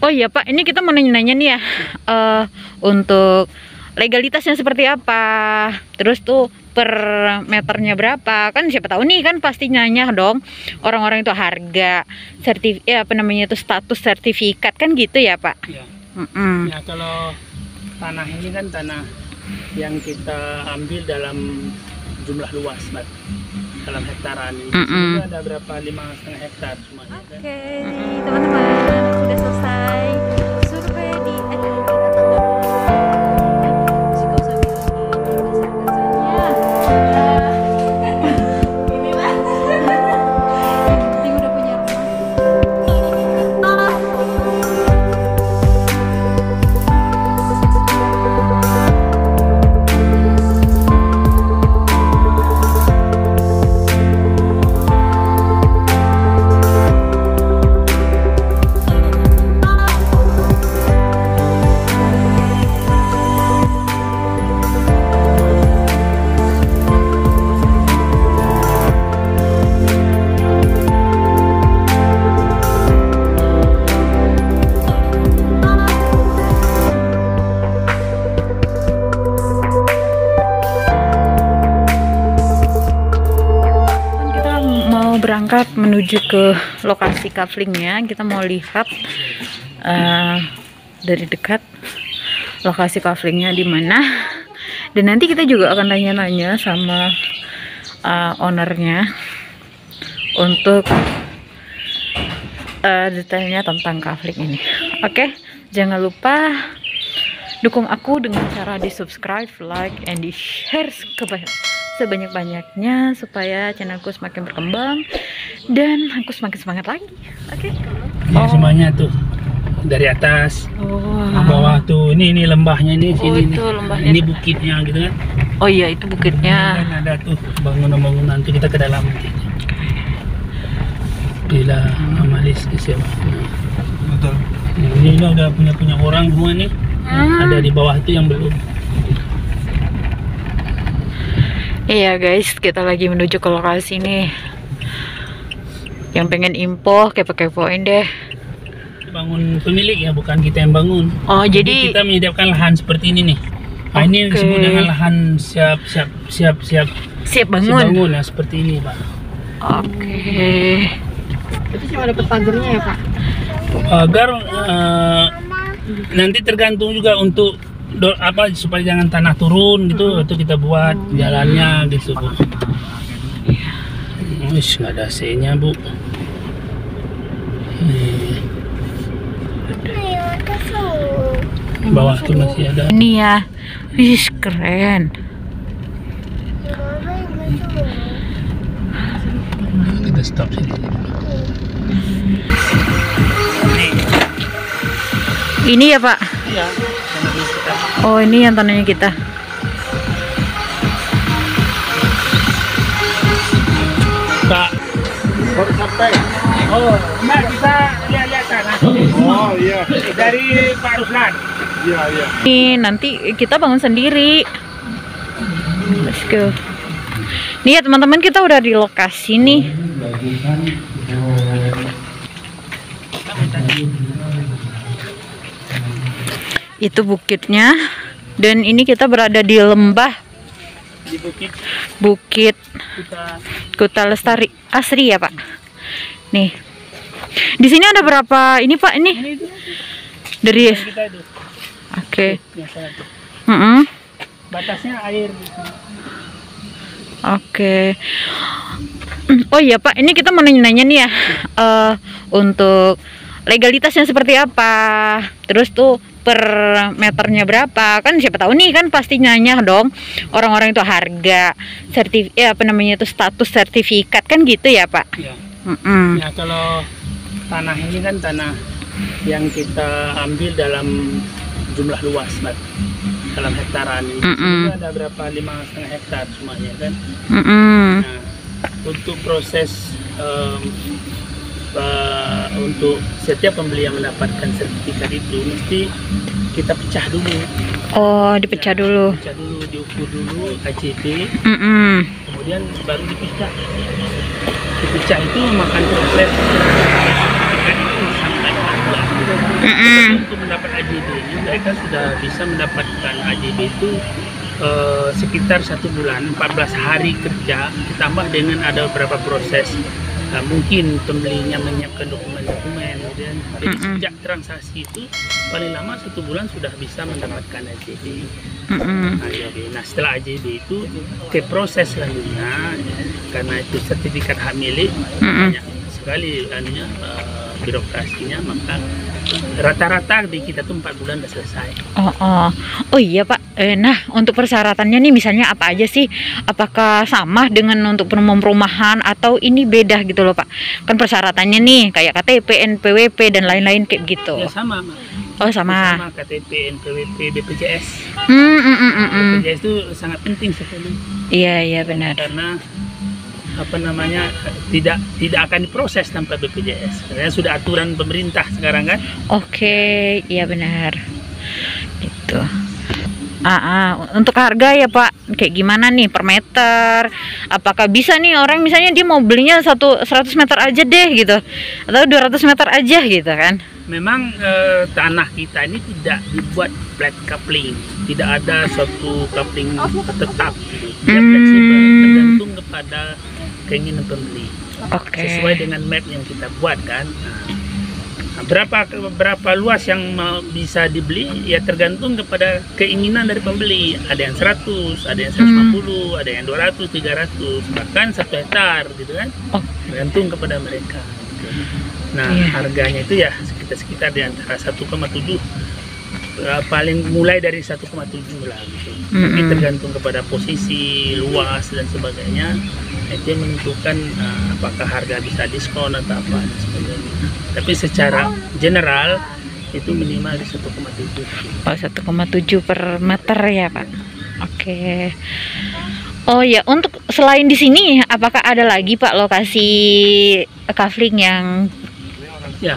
Oh iya Pak, ini kita mau nanya-nanya nih ya, untuk legalitasnya seperti apa, terus tuh per meternya berapa, kan siapa tahu nih kan pasti nanya dong orang-orang itu harga, apa namanya itu status sertifikat kan gitu ya Pak? Ya. Ya kalau tanah ini kan tanah yang kita ambil dalam jumlah luas, Mbak. Dalam hektaran ini ada berapa 5,5 hektar semuanya. Oke, teman-teman udah selesai survei di berangkat menuju ke lokasi kaflingnya. Kita mau lihat dari dekat lokasi kaflingnya di mana, dan nanti kita juga akan tanya-tanya sama ownernya untuk detailnya tentang kafling ini. Oke, jangan lupa dukung aku dengan cara di subscribe, like, and di share sebanyak-banyaknya supaya channelku semakin berkembang dan aku semakin semangat lagi. Oke. Ya, semuanya tuh dari atas ke bawah tuh, ini lembahnya ini sini. Itu lembahnya. Ini bukitnya gitu kan. Oh iya, itu bukitnya. Kan ada tuh bangunan-bangunan tuh, kita ke dalam. Bila Amalis ke siapa? Betul. Ini udah punya orang semua nih. Ada di bawah itu yang belum. Iya guys, kita lagi menuju ke lokasi nih. Yang pengen info, kepo-kepoin deh. Bangun pemilik ya, bukan kita yang bangun. Oh, jadi kita menyediakan lahan seperti ini nih. Nah, ini disebut dengan lahan siap bangun ya, seperti ini Pak. Oke. Itu cuma dapat pagarnya ya Pak? Pagar nanti tergantung juga untuk supaya jangan tanah turun gitu, itu kita buat jalannya gitu Bu. Wis nggak ada AC-nya Bu. Bawah tuh masih ada. Ini ya, wih keren. Kita stop sini. Ini ya Pak? Iya. Oh, ini yang tanahnya kita. Pak, baru sampai. Oh, Mbak bisa lihat tanah. Oh iya. Dari Pak Ruslan. Iya iya. Ini nanti kita bangun sendiri. Let's go. Nih ya teman-teman, kita udah di lokasi nih. Itu bukitnya, dan ini kita berada di lembah Di Bukit Kuta Lestari Asri ya Pak. Nih, di sini ada berapa ini Pak? Ini dari oke. Batasnya air. Oke. Oh iya Pak, ini kita mau nanya-nanya nih ya, untuk legalitasnya seperti apa, terus tuh per meternya berapa, kan siapa tahu nih kan pasti nanya dong orang-orang itu harga, apa namanya itu status sertifikat kan gitu ya Pak? Ya. Ya kalau tanah ini kan tanah yang kita ambil dalam jumlah luas, Mbak. Dalam hektaran ini ada berapa 5,5 hektar semuanya kan. Nah, untuk proses untuk setiap pembeli yang mendapatkan sertifikat itu mesti kita pecah dulu. Oh, dipecah dulu. Pecah dulu, diukur dulu KCP. Kemudian baru dipecah. Dipecah itu memakan proses Untuk mendapat AJB-nya mereka sudah bisa mendapatkan AJB itu sekitar 1 bulan, 14 hari kerja, ditambah dengan ada beberapa proses. Mungkin pembelinya menyiapkan dokumen-dokumen, kemudian jadi sejak transaksi itu paling lama 1 bulan sudah bisa mendapatkan AJB. Nah, setelah AJB itu ke proses selanjutnya, karena itu sertifikat hak milik, banyak sekali birokrasinya, maka rata-rata di kita tuh 4 bulan udah selesai. Oh iya Pak. Nah, untuk persyaratannya nih misalnya apa aja sih? Apakah sama dengan untuk perumahan atau ini beda gitu loh Pak? Kan persyaratannya nih kayak KTP, NPWP dan lain-lain kayak gitu. Ya sama. Oh sama. Sama KTP, NPWP, BPJS. BPJS itu sangat penting sekali. Iya benar. Karena tidak akan diproses tanpa BPJS. Karena sudah aturan pemerintah sekarang kan. Oke, iya benar. Gitu. Untuk harga ya Pak, kayak gimana nih per meter? Apakah bisa nih orang misalnya dia mau belinya 100 meter aja deh gitu, atau 200 meter aja gitu kan? Memang tanah kita ini tidak dibuat flat coupling, tidak ada suatu coupling tetap. Dia fleksibel, tergantung kepada keinginan pembeli. Sesuai dengan map yang kita buat kan. Berapa luas yang bisa dibeli ya tergantung kepada keinginan dari pembeli. Ada yang 100, ada yang 150, ada yang 200, 300, bahkan 1 hektar gitu kan. Tergantung kepada mereka. Nah, harganya itu ya sekitar di antara 1,7, paling mulai dari 1,7 lah gitu. Tapi tergantung kepada posisi, luas dan sebagainya. Itu yang menentukan apakah harga bisa diskon atau apa dan sebagainya. Tapi secara general itu minimal di 1,7. Oh, 1,7 per meter ya Pak. Oke. Oh ya, untuk selain di sini apakah ada lagi Pak lokasi kafling yang ya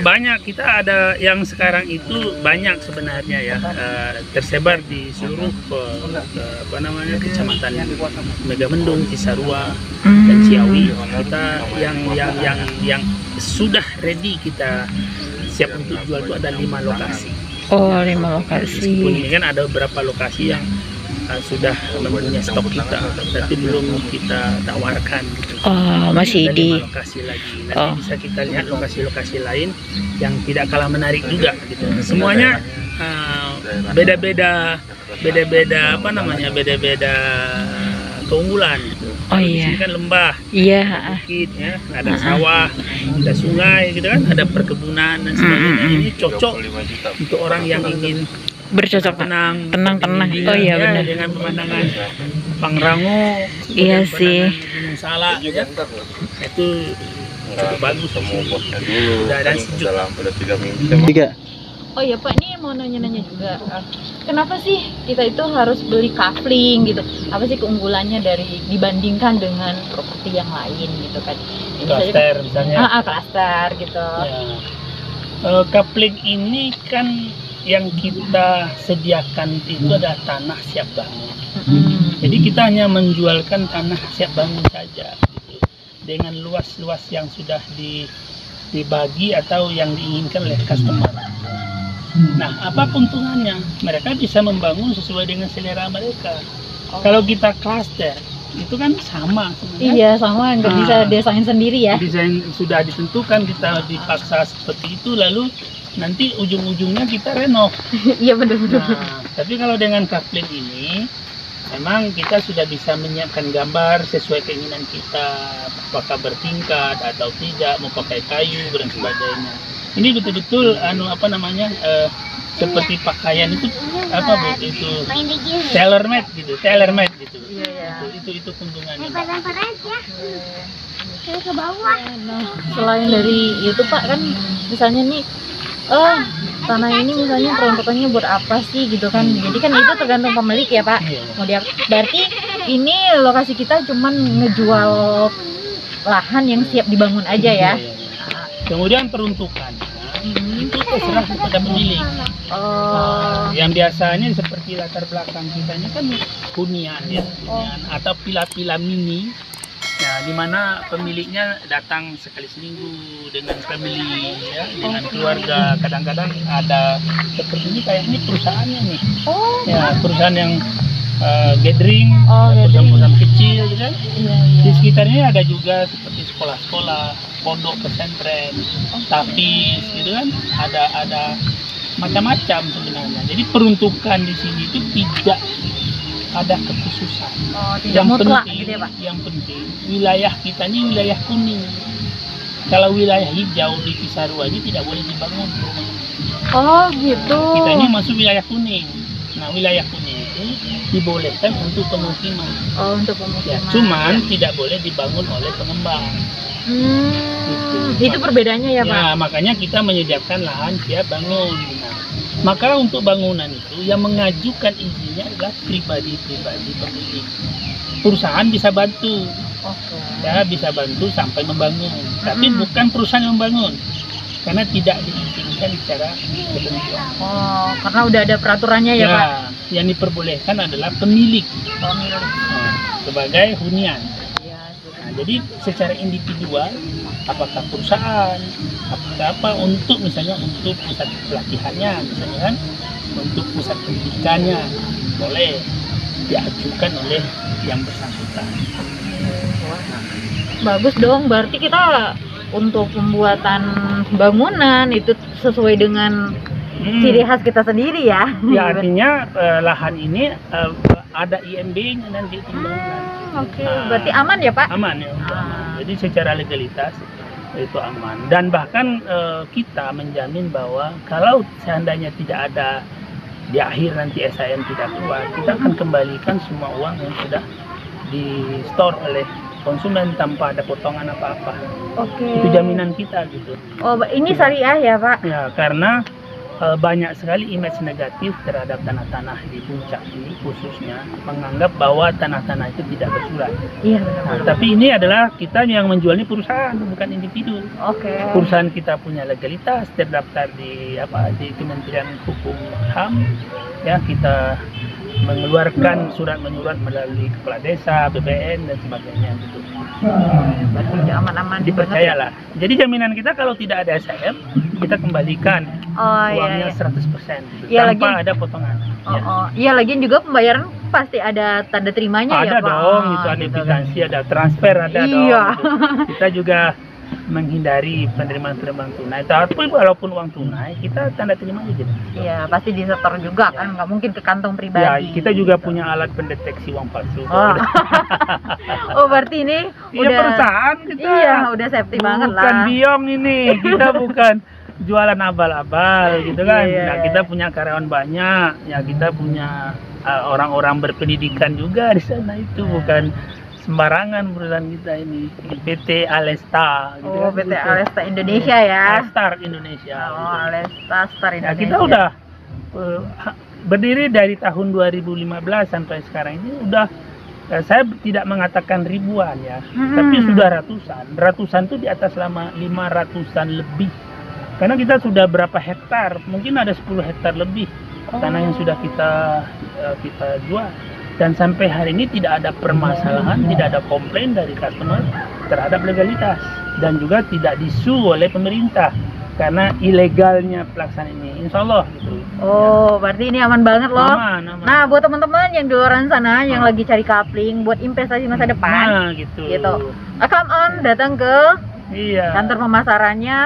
banyak? Kita ada yang sekarang itu banyak sebenarnya ya, tersebar di seluruh kecamatan Megamendung, Cisarua dan Ciawi. Kita yang sudah ready kita siap untuk jual itu ada 5 lokasi. Oh, 5 lokasi. Meskipun ini kan ada beberapa lokasi yang sudah mempunyai stok kita, tapi belum kita tawarkan gitu. Masih ada di 5 lokasi lagi. Nanti bisa kita lihat lokasi-lokasi lain yang tidak kalah menarik juga gitu. Semuanya beda-beda keunggulan gitu. Di sini kan lembah, bukit ya, ada sawah, ada sungai gitu kan, ada perkebunan dan sebagainya. Ini cocok untuk orang yang ingin bercocok tenang. Oh iya benar. Dengan pemandangan Pangrango, iya sih. Gunung Salak ya. Itu cukup bagus. Udah ada sejuk. Oh iya Pak, ini mau nanya-nanya juga. Kenapa sih kita itu harus beli kafling gitu? Apa sih keunggulannya dibandingkan dengan properti yang lain gitu kan? Klaster misalnya. Klaster gitu. Ya. Kafling ini kan yang kita sediakan itu adalah tanah siap bangun. Jadi kita hanya menjualkan tanah siap bangun saja gitu. Dengan luas-luas yang sudah dibagi atau yang diinginkan oleh customer. Nah, apa keuntungannya? Mereka bisa membangun sesuai dengan selera mereka. Kalau kita klaster, itu kan sama sebenarnya. Iya, sama, nggak bisa desain sendiri ya. Desain sudah ditentukan, kita dipaksa seperti itu, lalu nanti ujung-ujungnya kita renov. Iya benar-benar. Nah, tapi kalau dengan kafling ini memang kita sudah bisa menyiapkan gambar sesuai keinginan kita, apakah bertingkat atau tidak, mau pakai kayu dan sebagainya. Ini betul-betul seperti pakaian itu itu tailor made gitu. Itu keuntungannya. Ke bawah. Selain dari itu Pak, kan misalnya nih tanah ini misalnya peruntukannya buat apa sih gitu kan, jadi kan itu tergantung pemilik ya Pak. Berarti ini lokasi kita cuman ngejual lahan yang siap dibangun aja ya. Kemudian peruntukannya itu terserah kepada pemilik. Yang biasanya seperti latar belakang kita ini kan hunian ya, atau pila-pila mini ya, di mana pemiliknya datang sekali seminggu dengan family, ya, dengan keluarga. Kadang-kadang ada seperti ini, kayak ini perusahaannya nih, ya, perusahaan yang gathering, perusahaan-perusahaan kecil, gitu kan. Di sekitarnya ada juga seperti sekolah-sekolah, pondok pesantren, tapis, gitu kan. Ada macam-macam sebenarnya. Jadi peruntukan di sini itu tidak ada kekhususan. Tidak Yang mutlak penting, gitu ya, Pak? yang penting wilayah kita ini wilayah kuning. Kalau wilayah hijau di Cisarua ini tidak boleh dibangun rumah. Oh gitu. Kita ini masuk wilayah kuning. Nah, wilayah kuning itu dibolehkan untuk pemukiman. Oh, untuk Ya, pemukiman. cuman tidak boleh dibangun oleh pengembang. Itu perbedaannya ya, Pak? Ya, makanya kita menyediakan lahan siap bangun. Nah, maka untuk bangunan itu yang mengajukan izinnya adalah pribadi-pribadi pemilik. Perusahaan bisa bantu, Oke. ya, bisa bantu sampai membangun. Tapi bukan perusahaan yang membangun, karena tidak diizinkan secara ketentuan. Oh, karena udah ada peraturannya ya, Pak? Yang diperbolehkan adalah pemilik, Pemilik. sebagai hunian. Iya, Nah, jadi secara individual, apakah perusahaan, apakah apa, untuk misalnya untuk pusat pelatihannya, misalnya kan, untuk pusat pendidikannya, boleh diajukan oleh yang bersangkutan. Bagus dong, berarti kita untuk pembuatan bangunan itu sesuai dengan ciri khas kita sendiri ya. Ya, artinya lahan ini ada IMB-nya nanti pembangunan. Oke, berarti aman ya, Pak? Aman ya, untuk aman. Jadi secara legalitas itu aman. Dan bahkan kita menjamin bahwa kalau seandainya tidak ada di akhir nanti SHM tidak keluar, kita akan kembalikan semua uang yang sudah di store oleh konsumen tanpa ada potongan apa-apa. Oke. Itu jaminan kita gitu. Oh, ini syariah ya, Pak? Ya, karena banyak sekali image negatif terhadap tanah-tanah di puncak ini, khususnya menganggap bahwa tanah-tanah itu tidak bersurat. Iya, Nah, benar. tapi ini adalah kita yang menjualnya perusahaan, bukan individu. Oke. Perusahaan kita punya legalitas, terdaftar di Kementerian Hukum HAM, ya, kita mengeluarkan surat menyurat melalui kepala desa, BPN dan sebagainya gitu. Berarti udah aman-aman. Dipercayalah. Jadi jaminan kita kalau tidak ada SHM, kita kembalikan Oh uangnya iya. 100% gitu, Iya, tanpa lagi- ada potongan. Oh, Ya. oh. Iya, lagian juga pembayaran pasti ada tanda terimanya ya, Ada Pak? dong, itu ada Gitu kan. kwitansi, ada transfer, ada dong. Iya. Gitu. Kita juga menghindari penerimaan tunai. Tapi walaupun uang tunai, kita tanda terima aja. Iya, pasti disetor juga kan, nggak mungkin ke kantong pribadi. Ya, kita juga punya alat pendeteksi uang palsu. Oh, oh berarti ini Iya, udah perusahaan kita. Iya, udah safety banget lah. Bukan biong ini, kita bukan jualan abal-abal gitu kan. Iya, Nah, iya. kita punya karyawan banyak, ya kita punya orang-orang berpendidikan juga di sana, itu bukan sembarangan perusahaan kita ini. PT Alesta gitu Oh, kan, PT gitu. Alesta Indonesia ya. Alstar Indonesia. Oh, gitu. Alesta Star Ya, Indonesia. kita udah berdiri dari tahun 2015 sampai sekarang ini udah, saya tidak mengatakan ribuan ya, tapi sudah ratusan. Ratusan itu di atas 500-an lebih. Karena kita sudah berapa hektar, mungkin ada 10 hektar lebih tanah yang sudah kita jual. Dan sampai hari ini tidak ada permasalahan, tidak ada komplain dari customer terhadap legalitas, dan juga tidak disu oleh pemerintah karena ilegalnya pelaksanaan ini, insya Allah gitu. Oh, berarti ini aman banget loh. Aman, aman. Nah, buat teman-teman yang di luar sana yang lagi cari kapling buat investasi masa depan, Nah, gitu. come on, datang ke Iya. kantor pemasarannya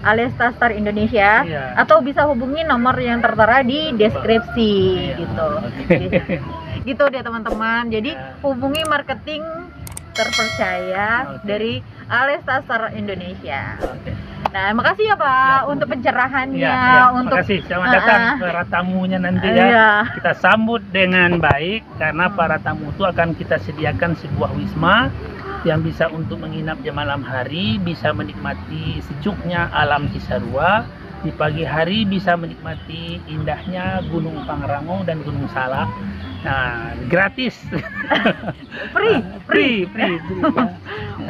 Alesta Star Indonesia, Iya. atau bisa hubungi nomor yang tertera di deskripsi Iya. gitu. Oke. Gitu deh teman-teman. Jadi Ya. hubungi marketing terpercaya Oke. dari Alesta Star Indonesia. Oke. Nah, makasih ya Pak Ya. untuk pencerahannya, Ya, untuk terima kasih. Selamat datang para tamunya nanti ya. Iya. Kita sambut dengan baik karena para tamu itu akan kita sediakan sebuah wisma yang bisa untuk menginap di malam hari, bisa menikmati sejuknya alam Cisarua, Di pagi hari bisa menikmati indahnya Gunung Pangrango dan Gunung Salak. Nah, gratis. Free. Ya.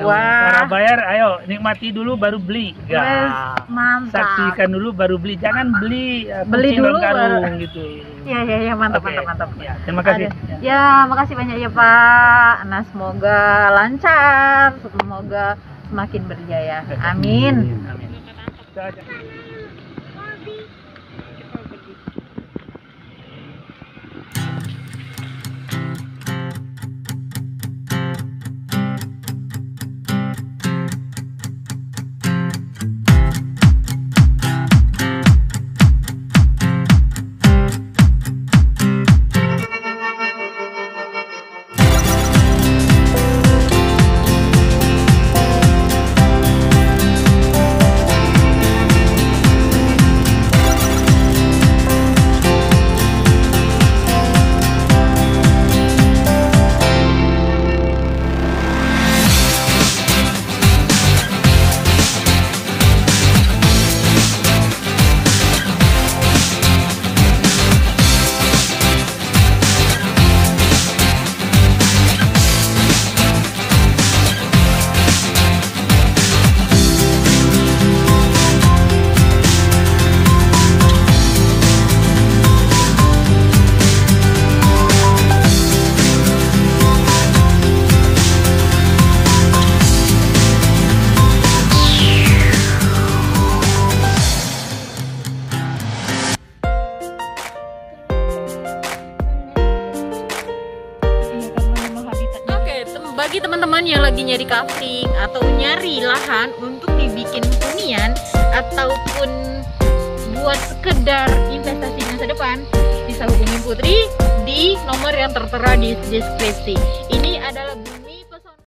Wah. Para bayar, ayo nikmati dulu baru beli. Ya. Mantap. Saksikan dulu baru beli. Jangan beli Beli kucing dulu dalam karung gitu. Ya, mantap, Oke. mantap. Ya, terima kasih. Ada. Ya, makasih banyak ya Pak. Nah, semoga lancar, semoga semakin berjaya. Amin. Amin. Bagi teman-teman yang lagi nyari kafling atau nyari lahan untuk dibikin hunian ataupun buat sekedar investasi masa depan, bisa hubungi Putri di nomor yang tertera di deskripsi. Ini adalah